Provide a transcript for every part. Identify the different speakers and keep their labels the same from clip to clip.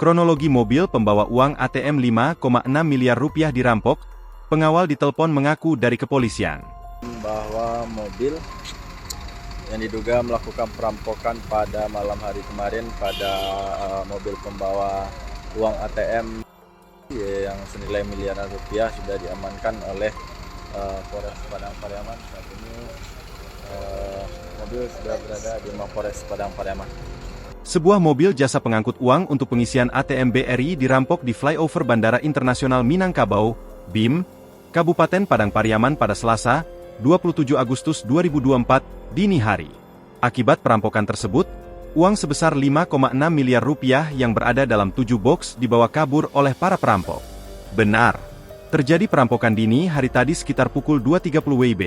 Speaker 1: Kronologi mobil pembawa uang ATM 5,6 miliar rupiah dirampok, pengawal ditelepon mengaku dari kepolisian.
Speaker 2: Bahwa mobil yang diduga melakukan perampokan pada malam hari kemarin pada mobil pembawa uang ATM yang senilai miliaran rupiah sudah diamankan oleh Polres Padang Pariaman. Saat ini mobil sudah berada di Mapolres Padang Pariaman.
Speaker 1: Sebuah mobil jasa pengangkut uang untuk pengisian ATM BRI dirampok di flyover Bandara Internasional Minangkabau, BIM, Kabupaten Padang Pariaman pada Selasa, 27 Agustus 2024, dini hari. Akibat perampokan tersebut, uang sebesar 5,6 miliar rupiah yang berada dalam 7 box dibawa kabur oleh para perampok. Benar, terjadi perampokan dini hari tadi sekitar pukul 2.30 WIB,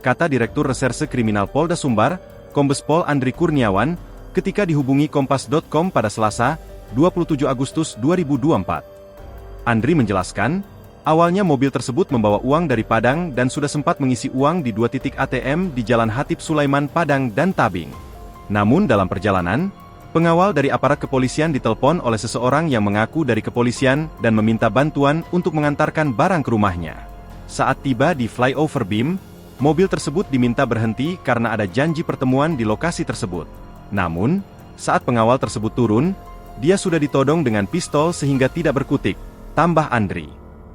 Speaker 1: kata Direktur Reserse Kriminal Polda Sumbar, Kombes Pol Andri Kurniawan, ketika dihubungi Kompas.com pada Selasa, 27 Agustus 2024. Andri menjelaskan, awalnya mobil tersebut membawa uang dari Padang dan sudah sempat mengisi uang di 2 titik ATM di Jalan Hatip Sulaiman Padang dan Tabing. Namun dalam perjalanan, pengawal dari aparat kepolisian ditelepon oleh seseorang yang mengaku dari kepolisian dan meminta bantuan untuk mengantarkan barang ke rumahnya. Saat tiba di flyover BIM, mobil tersebut diminta berhenti karena ada janji pertemuan di lokasi tersebut. Namun, saat pengawal tersebut turun, dia sudah ditodong dengan pistol sehingga tidak berkutik, tambah Andri.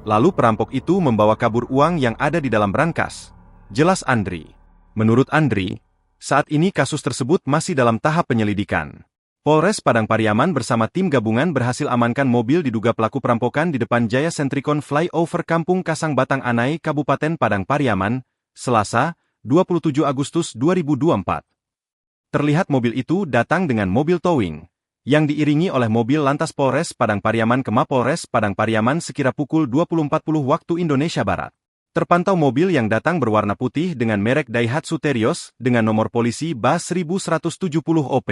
Speaker 1: Lalu perampok itu membawa kabur uang yang ada di dalam brankas. Jelas Andri. Menurut Andri, saat ini kasus tersebut masih dalam tahap penyelidikan. Polres Padang Pariaman bersama tim gabungan berhasil amankan mobil diduga pelaku perampokan di depan Jaya Sentrikon Flyover Kampung Kasang Batang Anai, Kabupaten Padang Pariaman, Selasa, 27 Agustus 2024. Terlihat mobil itu datang dengan mobil towing, yang diiringi oleh mobil Lantas Polres Padang Pariaman ke Mapolres Padang Pariaman sekira pukul 20.40 waktu Indonesia Barat. Terpantau mobil yang datang berwarna putih dengan merek Daihatsu Terios dengan nomor polisi BAS 1170 OP.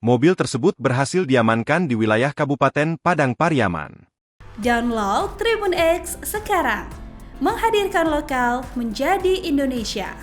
Speaker 1: Mobil tersebut berhasil diamankan di wilayah Kabupaten Padang Pariaman.
Speaker 3: Download Tribun X sekarang, menghadirkan lokal menjadi Indonesia.